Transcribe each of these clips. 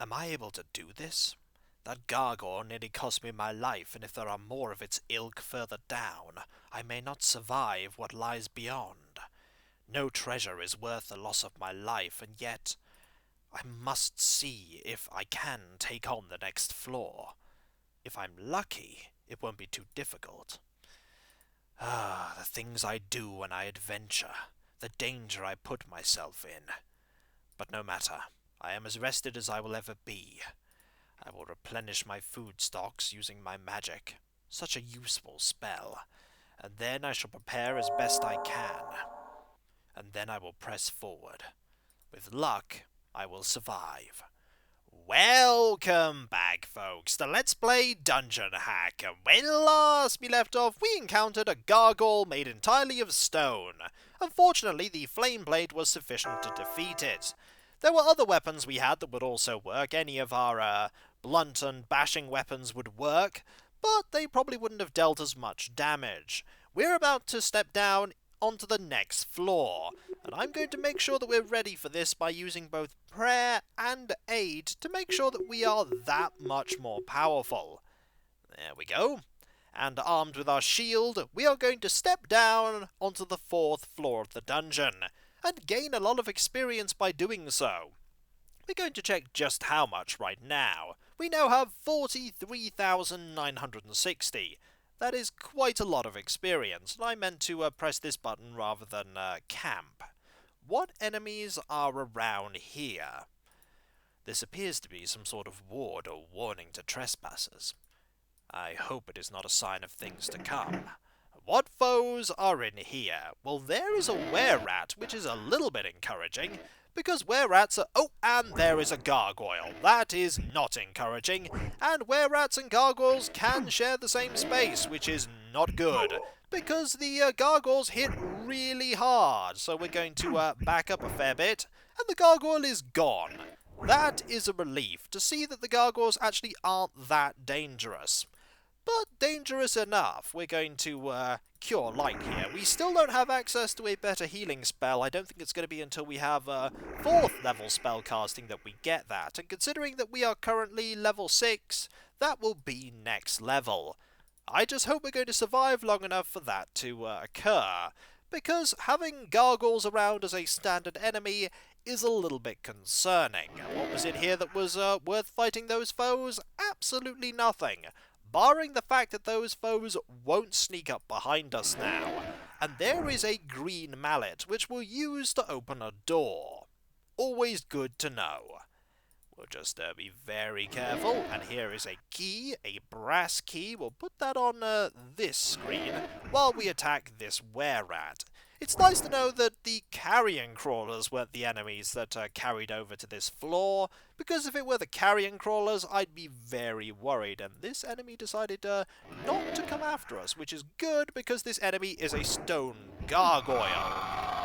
Am I able to do this? That gargoyle nearly cost me my life, and if there are more of its ilk further down, I may not survive what lies beyond. No treasure is worth the loss of my life, and yet I must see if I can take on the next floor. If I'm lucky, it won't be too difficult. Ah, the things I do when I adventure, the danger I put myself in. But no matter, I am as rested as I will ever be. I will replenish my food stocks using my magic, such a useful spell, and then I shall prepare as best I can. And then I will press forward. With luck, I will survive. Welcome back, folks, to Let's Play Dungeon Hack. When last we left off, we encountered a gargoyle made entirely of stone. Unfortunately, the flame blade was sufficient to defeat it. There were other weapons we had that would also work. Any of our blunt and bashing weapons would work, but they probably wouldn't have dealt as much damage. We're about to step down onto the next floor, and I'm going to make sure that we're ready for this by using both prayer and aid to make sure that we are that much more powerful. There we go. And armed with our shield, we are going to step down onto the 4th floor of the dungeon, and gain a lot of experience by doing so. We're going to check just how much right now. We now have 43,960. That is quite a lot of experience, and I meant to press this button rather than camp. What enemies are around here? This appears to be some sort of ward or warning to trespassers. I hope it is not a sign of things to come. What foes are in here? Well, there is a were-rat, which is a little bit encouraging, because were-rats are... Oh, and there is a gargoyle. That is not encouraging, and were-rats and gargoyles can share the same space, which is not good, because the gargoyles hit really hard, so we're going to back up a fair bit, and the gargoyle is gone. That is a relief, to see that the gargoyles actually aren't that dangerous. But dangerous enough. We're going to cure light here. We still don't have access to a better healing spell. I don't think it's going to be until we have 4th level spell casting that we get that. And considering that we are currently level 6, that will be next level. I just hope we're going to survive long enough for that to occur, because having gargoyles around as a standard enemy is a little bit concerning. What was in here that was worth fighting those foes? Absolutely nothing. Barring the fact that those foes won't sneak up behind us now. And there is a green mallet, which we'll use to open a door. Always good to know. We'll just be very careful, and here is a key, a brass key. We'll put that on this screen while we attack this were-rat. It's nice to know that the carrion crawlers weren't the enemies that carried over to this floor, because if it were the carrion crawlers, I'd be very worried, and this enemy decided not to come after us, which is good because this enemy is a stone gargoyle.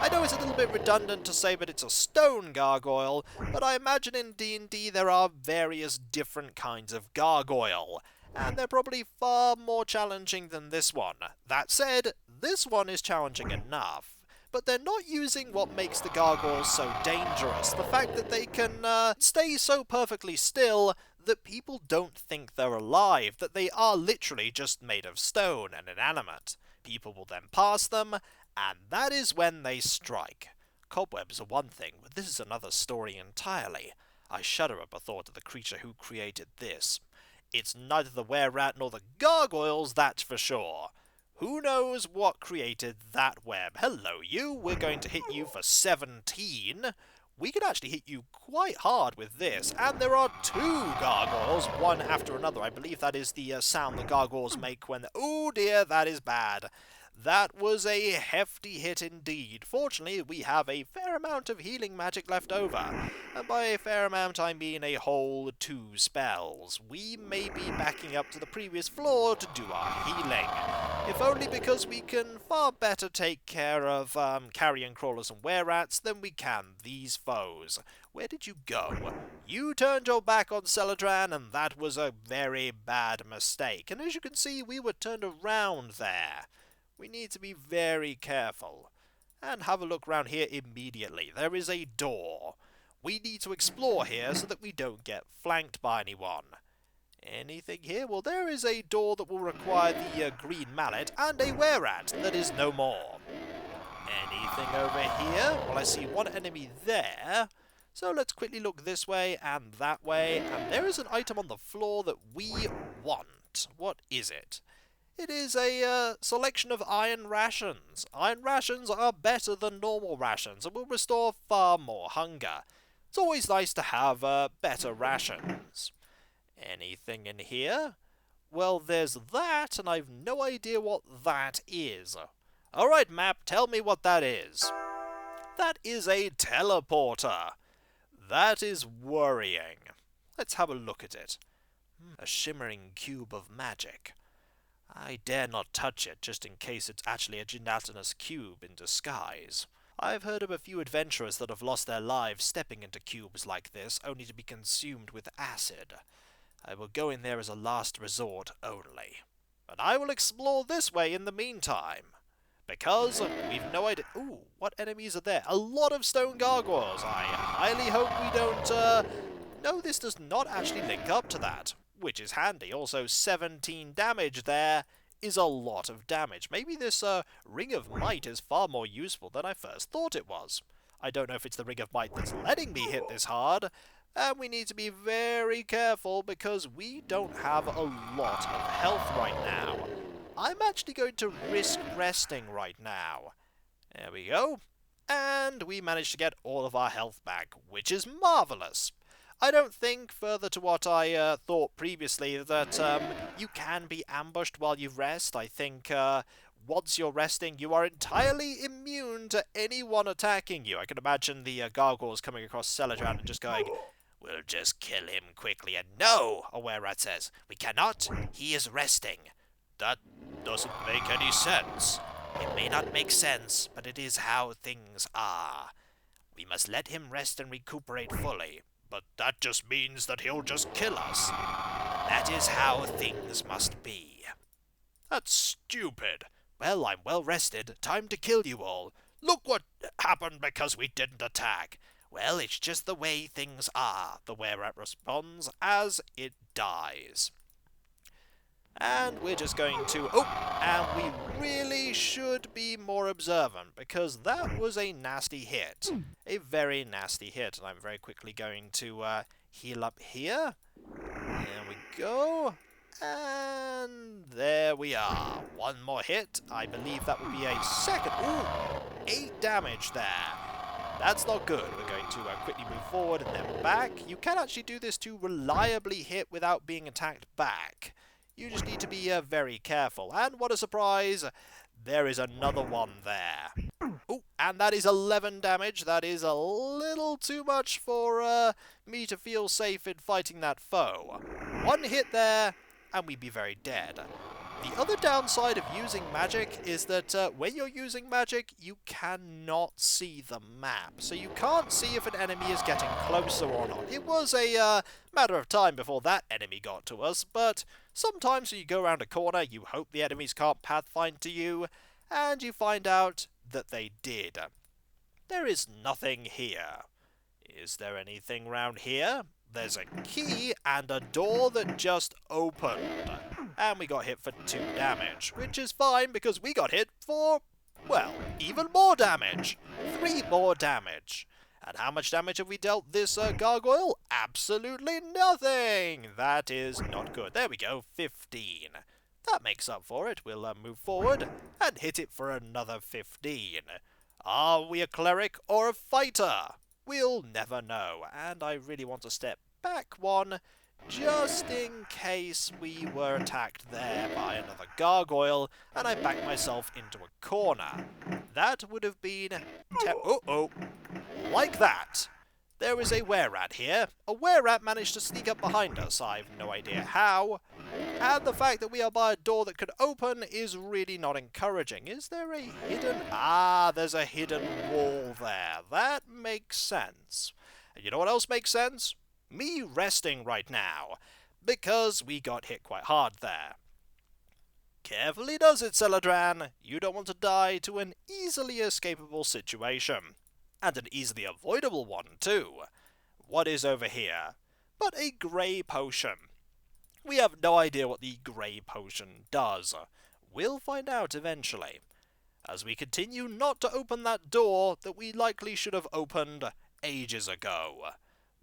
I know it's a little bit redundant to say that it's a stone gargoyle, but I imagine in D&D there are various different kinds of gargoyle, and they're probably far more challenging than this one. That said, this one is challenging enough, but they're not using what makes the gargoyles so dangerous. The fact that they can stay so perfectly still that people don't think they're alive, that they are literally just made of stone and inanimate. People will then pass them, and that is when they strike. Cobwebs are one thing, but this is another story entirely. I shudder at the thought of the creature who created this. It's neither the were-rat nor the gargoyles, that's for sure. Who knows what created that web? Hello, you. We're going to hit you for 17. We could actually hit you quite hard with this. And there are 2 gargoyles, one after another. I believe that is the sound the gargoyles make when... Oh dear, that is bad. That was a hefty hit indeed. Fortunately, we have a fair amount of healing magic left over. And by a fair amount, I mean a whole 2 spells. We may be backing up to the previous floor to do our healing. If only because we can far better take care of carrion crawlers and were-rats than we can these foes. Where did you go? You turned your back on Seledran, and that was a very bad mistake. And as you can see, we were turned around there. We need to be very careful. And have a look around here immediately. There is a door. We need to explore here so that we don't get flanked by anyone. Anything here? Well, there is a door that will require the green mallet, and a were-rat that is no more. Anything over here? Well, I see one enemy there. So let's quickly look this way and that way, and there is an item on the floor that we want. What is it? It is a selection of iron rations. Iron rations are better than normal rations and will restore far more hunger. It's always nice to have better rations. Anything in here? Well, there's that, and I've no idea what that is. Alright, map, tell me what that is. That is a teleporter. That is worrying. Let's have a look at it. A shimmering cube of magic. I dare not touch it, just in case it's actually a gelatinous cube in disguise. I've heard of a few adventurers that have lost their lives stepping into cubes like this, only to be consumed with acid. I will go in there as a last resort only. But I will explore this way in the meantime. Because we've no idea... Ooh, what enemies are there? A lot of stone gargoyles. I highly hope we don't... No, this does not actually link up to that, which is handy. Also, 17 damage there is a lot of damage. Maybe this Ring of Might is far more useful than I first thought it was. I don't know if it's the Ring of Might that's letting me hit this hard, and we need to be very careful because we don't have a lot of health right now. I'm actually going to risk resting right now. There we go. And we managed to get all of our health back, which is marvellous. I don't think, further to what I thought previously, that you can be ambushed while you rest. I think once you're resting, you are entirely immune to anyone attacking you. I can imagine the gargoyles coming across Seledran and just going, "We'll just kill him quickly." And no, a were-rat says, "We cannot. He is resting." That doesn't make any sense. It may not make sense, but it is how things are. We must let him rest and recuperate fully. But that just means that he'll just kill us. That is how things must be. That's stupid. Well, I'm well rested. Time to kill you all. Look what happened because we didn't attack. Well, it's just the way things are, the were-rat responds as it dies. And we're just going to... Oh, and we really should be more observant, because that was a nasty hit. A very nasty hit, and I'm very quickly going to heal up here. There we go. And there we are. One more hit. I believe that would be a second... Ooh, 8 damage there. That's not good. We're going to quickly move forward and then back. You can actually do this to reliably hit without being attacked back. You just need to be very careful. And what a surprise, there is another one there. Oh, and that is 11 damage. That is a little too much for me to feel safe in fighting that foe. One hit there, and we'd be very dead. The other downside of using magic is that when you're using magic, you cannot see the map. So you can't see if an enemy is getting closer or not. It was a matter of time before that enemy got to us, but sometimes when you go around a corner, you hope the enemies can't pathfind to you, and you find out that they did. There is nothing here. Is there anything round here? There's a key and a door that just opened. And we got hit for 2 damage, which is fine because we got hit for, well, even more damage. 3 more damage. And how much damage have we dealt this gargoyle? Absolutely nothing. That is not good. There we go, 15. That makes up for it. We'll move forward and hit it for another 15. Are we a cleric or a fighter? We'll never know, and I really want to step back one, just in case we were attacked there by another gargoyle, and I backed myself into a corner. That would have been... like that. There is a were-rat here. A were-rat managed to sneak up behind us. I've no idea how. And the fact that we are by a door that could open is really not encouraging. Is there a hidden... Ah, there's a hidden wall there. That makes sense. And you know what else makes sense? Me resting right now. Because we got hit quite hard there. Carefully does it, Seledran. You don't want to die to an easily escapable situation. And an easily avoidable one, too. What is over here? But a grey potion. We have no idea what the grey potion does. We'll find out eventually, as we continue not to open that door that we likely should have opened ages ago.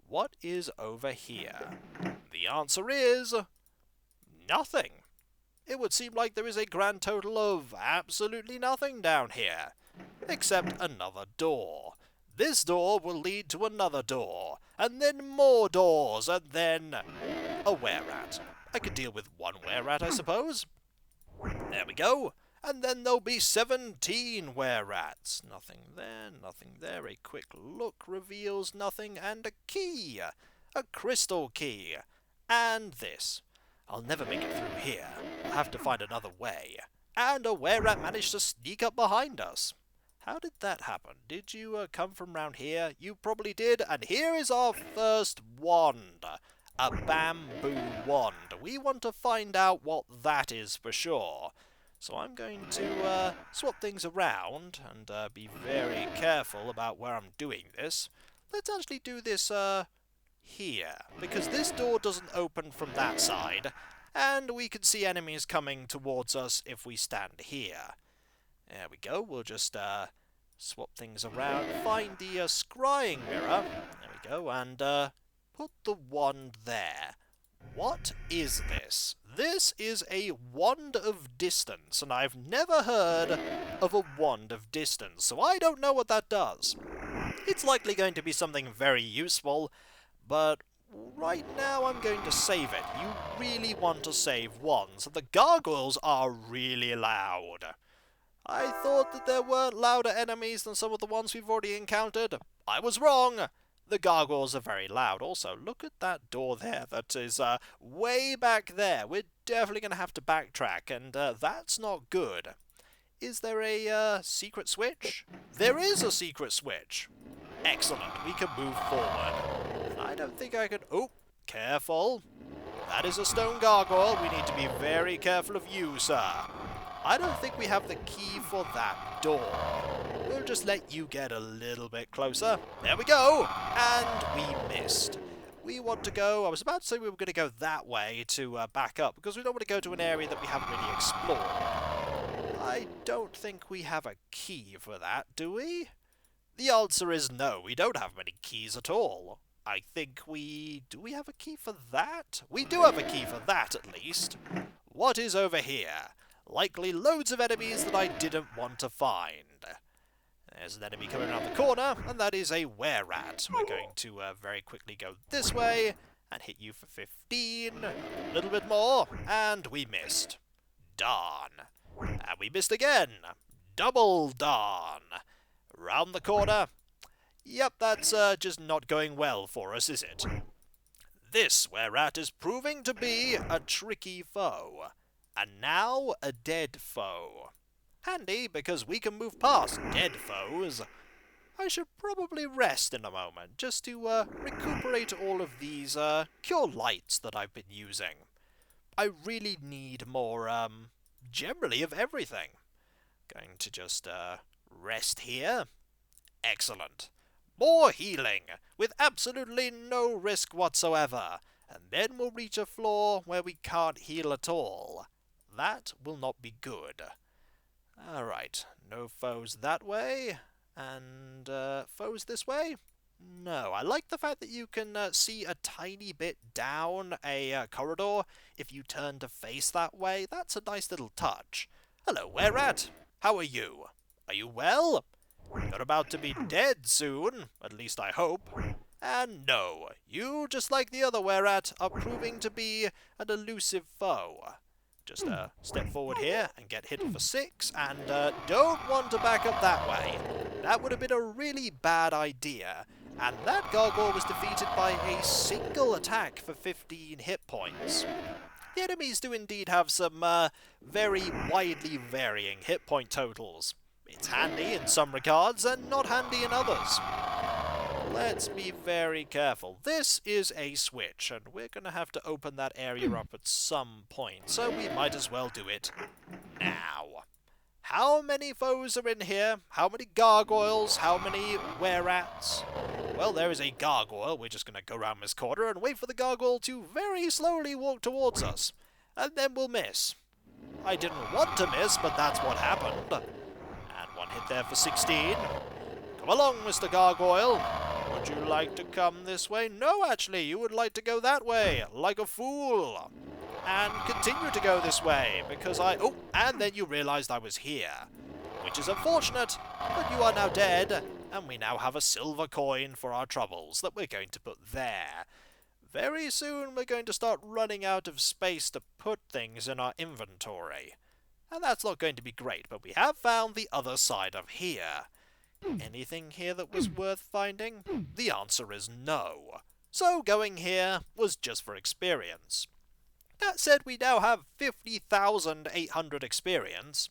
What is over here? The answer is nothing. It would seem like there is a grand total of absolutely nothing down here, except another door. This door will lead to another door, and then more doors, and then a were-rat. I could deal with one were-rat, I suppose. There we go. And then there'll be 17 were-rats. Nothing there, nothing there. A quick look reveals nothing, and a key. A crystal key. And this. I'll never make it through here. I'll have to find another way. And a were-rat managed to sneak up behind us. How did that happen? Did you come from round here? You probably did. And here is our first wand. A bamboo wand. We want to find out what that is for sure. So I'm going to swap things around and be very careful about where I'm doing this. Let's actually do this here, because this door doesn't open from that side, and we can see enemies coming towards us if we stand here. There we go. We'll just swap things around, find the scrying mirror. There we go, and put the wand there. What is this? This is a wand of distance, and I've never heard of a wand of distance, so I don't know what that does. It's likely going to be something very useful, but right now I'm going to save it. You really want to save wands. The gargoyles are really loud. I thought that there were louder enemies than some of the ones we've already encountered. I was wrong. The gargoyles are very loud. Also, look at that door there. That is way back there. We're definitely going to have to backtrack, and that's not good. Is there a secret switch? There is a secret switch. Excellent. We can move forward. I don't think I can... Oh, careful. That is a stone gargoyle. We need to be very careful of you, sir. I don't think we have the key for that door. We'll just let you get a little bit closer. There we go! And we missed. We want to go... I was about to say we were going to go that way to back up, because we don't want to go to an area that we haven't really explored. I don't think we have a key for that, do we? The answer is no, we don't have many keys at all. I think we... Do we have a key for that? We do have a key for that, at least. What is over here? Likely loads of enemies that I didn't want to find. There's an enemy coming around the corner, and that is a were-rat. We're going to very quickly go this way, and hit you for 15. A little bit more, and we missed. Darn. And we missed again. Double darn. Round the corner. Yep, that's just not going well for us, is it? This were-rat is proving to be a tricky foe. And now a dead foe. Handy, because we can move past dead foes. I should probably rest in a moment, just to recuperate all of these cure lights that I've been using. I really need more, generally of everything. Going to just rest here. Excellent. More healing, with absolutely no risk whatsoever. And then we'll reach a floor where we can't heal at all. That will not be good. Alright, no foes that way, and foes this way? No, I like the fact that you can see a tiny bit down a corridor if you turn to face that way. That's a nice little touch. Hello, were-rat. How are you? Are you well? You're about to be dead soon, at least I hope. And no, you, just like the other were-rat, are proving to be an elusive foe. Just step forward here and get hit for 6, and don't want to back up that way. That would have been a really bad idea. And that gargoyle was defeated by a single attack for 15 hit points. The enemies do indeed have some very widely varying hit point totals. It's handy in some regards and not handy in others. Let's be very careful. This is a switch, and we're going to have to open that area up at some point, so we might as well do it now. How many foes are in here? How many gargoyles? How many were-rats? well, there is a gargoyle. We're just going to go around this corner and wait for the gargoyle to very slowly walk towards us. And then we'll miss. I didn't want to miss, but that's what happened. And one hit there for 16. Come along, Mr. Gargoyle. Would you like to come this way? No, actually, you would like to go that way, like a fool. And continue to go this way, because oh, and then you realized I was here. Which is unfortunate, but you are now dead, and we now have a silver coin for our troubles that we're going to put there. Very soon we're going to start running out of space to put things in our inventory. And that's not going to be great, but we have found the other side of here. Anything here that was worth finding? The answer is no. So going here was just for experience. That said, we now have 50,800 experience,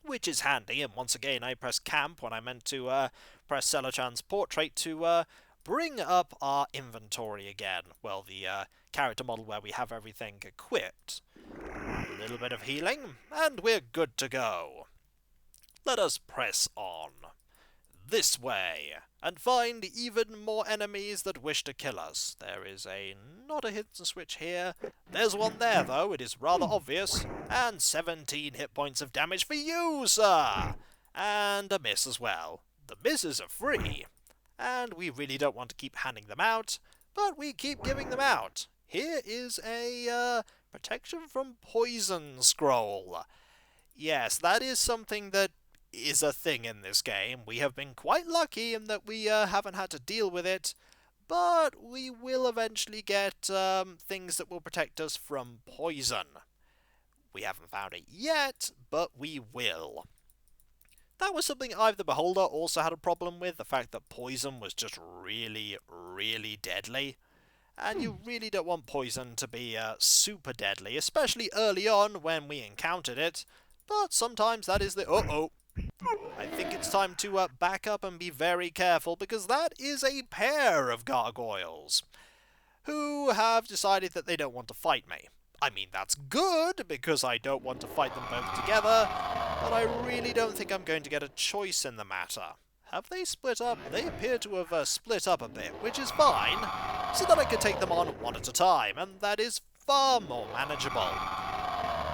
which is handy, and once again I pressed camp when I meant to press Seledran's portrait to bring up our inventory again. Well, the character model where we have everything equipped. A little bit of healing, and we're good to go. Let us press on. This way, and find even more enemies that wish to kill us. There is not a hidden switch here. There's one there, though. It is rather obvious. And 17 hit points of damage for you, sir! And a miss as well. The misses are free. And we really don't want to keep handing them out, but we keep giving them out. Here is a protection from poison scroll. Yes, that is something that is a thing in this game. We have been quite lucky in that we haven't had to deal with it, but we will eventually get things that will protect us from poison. We haven't found it yet, but we will. That was something Eye of the Beholder also had a problem with, the fact that poison was just really, really deadly. And you really don't want poison to be super deadly, especially early on when we encountered it, but sometimes that is the uh-oh. I think it's time to back up and be very careful, because that is a pair of gargoyles who have decided that they don't want to fight me. I mean, that's good, because I don't want to fight them both together, but I really don't think I'm going to get a choice in the matter. Have they split up? They appear to have split up a bit, which is fine, so that I can take them on one at a time, and that is far more manageable.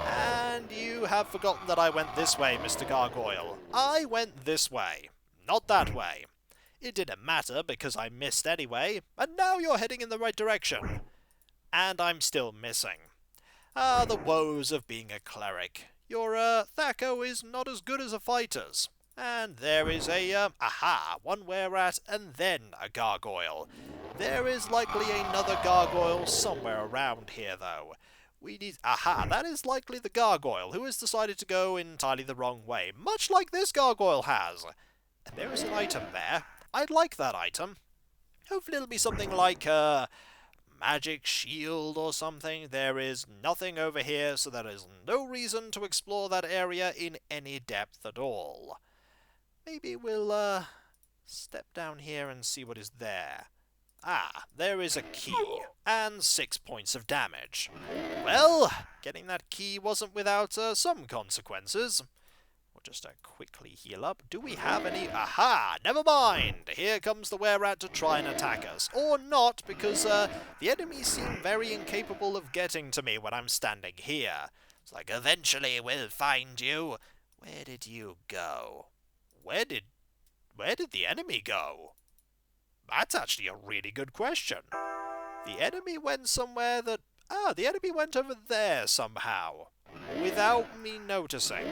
And you have forgotten that I went this way, Mr. Gargoyle. I went this way, not that way. It didn't matter, because I missed anyway, and now you're heading in the right direction. And I'm still missing. Ah, the woes of being a cleric. Your Thaco is not as good as a fighter's. And there is a, one were-rat, and then a gargoyle. There is likely another gargoyle somewhere around here, though. We need... that is likely the gargoyle, who has decided to go entirely the wrong way, much like this gargoyle has. And there is an item there. I'd like that item. Hopefully it'll be something like, magic shield or something. There is nothing over here, so there is no reason to explore that area in any depth at all. Maybe we'll, step down here and see what is there. Ah, there is a key, and 6 points of damage. Well, getting that key wasn't without some consequences. We'll just quickly heal up. Do we have any? Never mind! Here comes the were-rat to try and attack us. Or not, because the enemies seem very incapable of getting to me when I'm standing here. It's like, eventually we'll find you. Where did you go? Where did the enemy go? That's actually a really good question. The enemy went somewhere that... the enemy went over there somehow, without me noticing.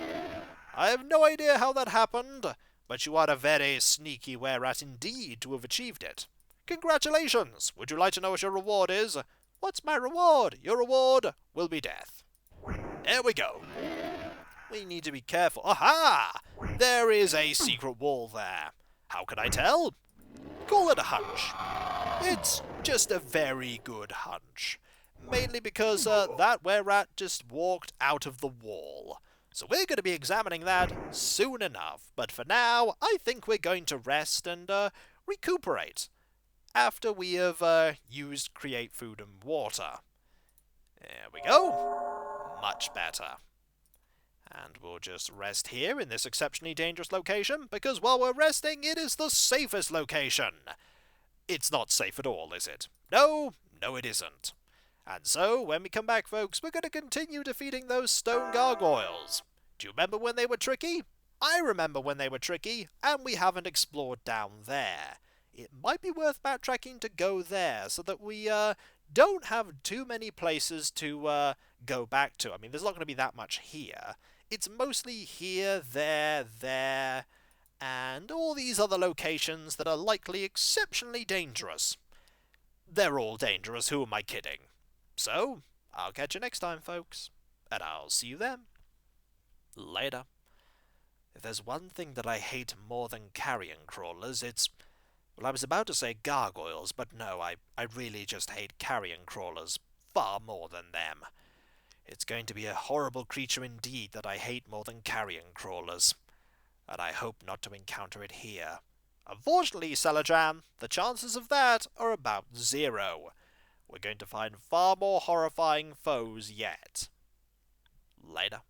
I have no idea how that happened, but you are a very sneaky were-rat indeed to have achieved it. Congratulations! Would you like to know what your reward is? What's my reward? Your reward will be death. There we go. We need to be careful. Aha! There is a secret wall there. How can I tell? Call it a hunch. It's just a very good hunch. Mainly because that were-rat just walked out of the wall. So we're going to be examining that soon enough. But for now, I think we're going to rest and recuperate after we have used Create Food and Water. There we go. Much better. And we'll just rest here in this exceptionally dangerous location, because while we're resting, it is the safest location. It's not safe at all, is it? No, no it isn't. And so, when we come back, folks, we're going to continue defeating those stone gargoyles. Do you remember when they were tricky? I remember when they were tricky, and we haven't explored down there. It might be worth backtracking to go there, so that we don't have too many places to go back to. I mean, there's not going to be that much here. It's mostly here, there, and all these other locations that are likely exceptionally dangerous. They're all dangerous, who am I kidding? So, I'll catch you next time, folks, and I'll see you then. Later. If there's one thing that I hate more than carrion crawlers, it's... Well, I was about to say gargoyles, but no, I really just hate carrion crawlers far more than them. It's going to be a horrible creature indeed that I hate more than carrion crawlers, and I hope not to encounter it here. Unfortunately, Seledran, the chances of that are about 0. We're going to find far more horrifying foes yet. Later.